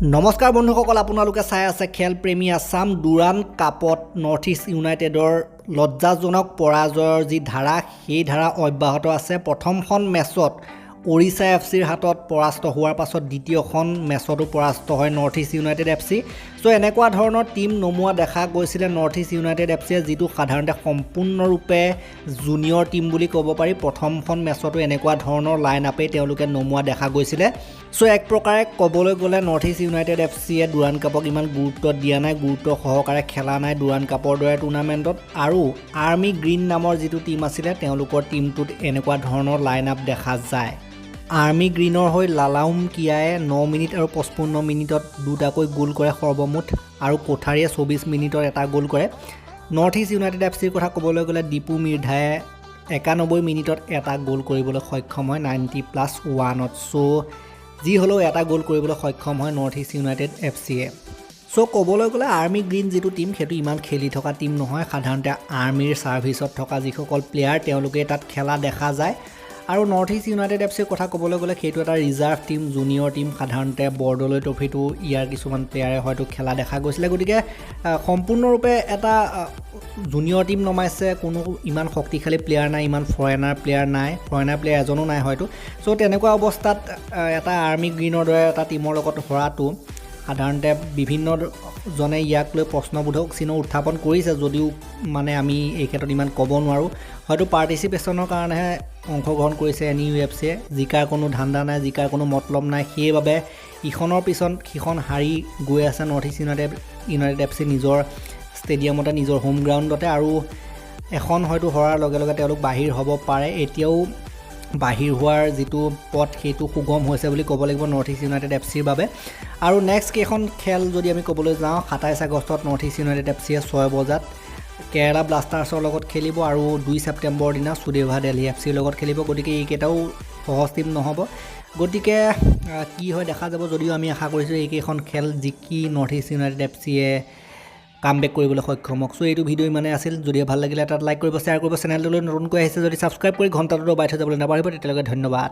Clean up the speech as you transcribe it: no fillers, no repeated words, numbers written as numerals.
নমস্কাৰ বন্ধুসকল, আপোনালোকে চাই আছে খেল প্ৰেমী আছাম ডুৰাণ্ড কাপত নৰ্থ ইষ্ট ইউনাইটেডৰ লজ্জাজনক পৰাজয়ৰ যি ধাৰা সেই ধাৰা অব্যাহত আছে। প্ৰথমখন মেচত ওড়িশা এফচিৰ হাতত পৰাস্ত হোৱাৰ পাছত দ্বিতীয়খন মেচতো পৰাস্ত হয় নৰ্থ ইষ্ট ইউনাইটেড এফচি। চ' এনেকুৱা ধৰণৰ টীম নমোৱা দেখা গৈছিলে নৰ্থ ইষ্ট ইউনাইটেড এফচিয়ে, যিটো সাধাৰণতে সম্পূৰ্ণৰূপে জুনিয়ৰ টীম বুলি ক'ব পাৰি। প্ৰথমখন মেচতো এনেকুৱা ধৰণৰ লাইন আপেই তেওঁলোকে নমোৱা দেখা গৈছিলে। চ' এক প্ৰকাৰে ক'বলৈ গ'লে নৰ্থ ইষ্ট ইউনাইটেড এফচিয়ে ডুৰাণ্ড কাপক ইমান গুৰুত্ব দিয়া নাই, গুৰুত্ব সহকাৰে খেলা নাই ডুৰাণ্ড কাপৰ দৰে টুৰ্ণামেণ্টত। আৰু আৰ্মি গ্ৰীণ নামৰ যিটো টীম আছিলে তেওঁলোকৰ টীমটোত এনেকুৱা ধৰণৰ লাইন আপ দেখা যায়। আৰ্মি গ্ৰীণৰ হৈ লালাউম কিয়ায়ে 9 মিনিট আৰু 55 মিনিটত দুটাকৈ গ'ল কৰে সৰ্বমুঠ, আৰু কোঠাৰীয়ে 24 মিনিটত এটা গ'ল কৰে। নৰ্থ ইষ্ট ইউনাইটেড এফচিৰ কথা ক'বলৈ গ'লে ডিপু মিৰ্ধায়ে 91 মিনিটত এটা গ'ল কৰিবলৈ সক্ষম হয় 90+1ত। চ' যি হ'লেও এটা গ'ল কৰিবলৈ সক্ষম হয় নৰ্থ ইষ্ট ইউনাইটেড এফচিয়ে। চ' ক'বলৈ গ'লে আৰ্মি গ্ৰীণ যিটো টীম সেইটো ইমান খেলি থকা টীম নহয়। সাধাৰণতে আৰ্মিৰ ছাৰ্ভিচত থকা যিসকল প্লেয়াৰ তেওঁলোকে তাত খেলা দেখা যায়। আৰু নৰ্থ ইষ্ট ইউনাইটেড এফচিৰ কথা ক'বলৈ গ'লে সেইটো এটা ৰিজাৰ্ভ টীম, জুনিয়ৰ টীম। সাধাৰণতে বৰদলৈ ট্ৰফিটো ইয়াৰ কিছুমান প্লেয়াৰে হয়তো খেলা দেখা গৈছিলে। গতিকে সম্পূৰ্ণৰূপে এটা জুনিয়ৰ টীম নমাইছে, কোনো ইমান শক্তিশালী প্লেয়াৰ নাই, ইমান ফৰেনাৰ প্লেয়াৰ এজনো নাই হয়তো। চ' তেনেকুৱা অৱস্থাত এটা আৰ্মি গ্ৰীণৰ দৰে এটা টীমৰ লগত হৰাটো সাধাৰণতে বিভিন্নজনে ইয়াক লৈ প্ৰশ্নবোধক চিহ্ন উত্থাপন কৰিছে, যদিও মানে আমি এই ক্ষেত্ৰত ইমান ক'ব নোৱাৰোঁ। হয়তো পাৰ্টিচিপেশ্যনৰ কাৰণেহে অংশগ্ৰহণ কৰিছে NEUFCয়ে, জিকাৰ কোনো ধান্দা নাই, জিকাৰ কোনো মতলব নাই। সেইবাবে ইখনৰ পিছত সিখন হাৰি গৈ আছে নৰ্থ ইষ্ট ইউনাইটেড এফচি নিজৰ ষ্টেডিয়ামতে, নিজৰ হোম গ্ৰাউণ্ডতে। আৰু এখন হয়তো হৰাৰ লগে লগে তেওঁলোক বাহিৰ হ'ব পাৰে। এতিয়াও বাহিৰ হোৱাৰ যিটো পথ সেইটো সুগম হৈছে বুলি ক'ব লাগিব নৰ্থ ইষ্ট ইউনাইটেড এফচিৰ বাবে। আৰু নেক্সট কেইখন খেল যদি আমি ক'বলৈ যাওঁ, 27 আগষ্টত নৰ্থ ইষ্ট ইউনাইটেড এফচিয়ে 6 বজাত কেৰালা ব্লাষ্টাৰ্ছৰ লগত খেলিব, আৰু 2 ছেপ্টেম্বৰৰ দিনা সুদেভা দিল্লী এফচিৰ লগত খেলিব। গতিকে এইকেইটাও সহজ টীম নহ'ব। গতিকে কি হয় দেখা যাব, যদিও আমি আশা কৰিছোঁ এইকেইখন খেল জিকি নৰ্থ ইষ্ট ইউনাইটেড এফচিয়ে কামবেক কৰিবলৈ সক্ষম হওক। চ' এইটো ভিডিঅ' ইমানেই আছিল। যদি ভাল লাগিলে এটা লাইক কৰিব, শ্বেয়াৰ কৰিব, চেনেলটোলৈ নতুনকৈ আহিছে যদি ছাবস্ক্ৰাইব কৰি ঘণ্টাটো দবাই থৈ যাবলৈ নাপাহৰিব। তেতিয়ালৈকে ধন্যবাদ।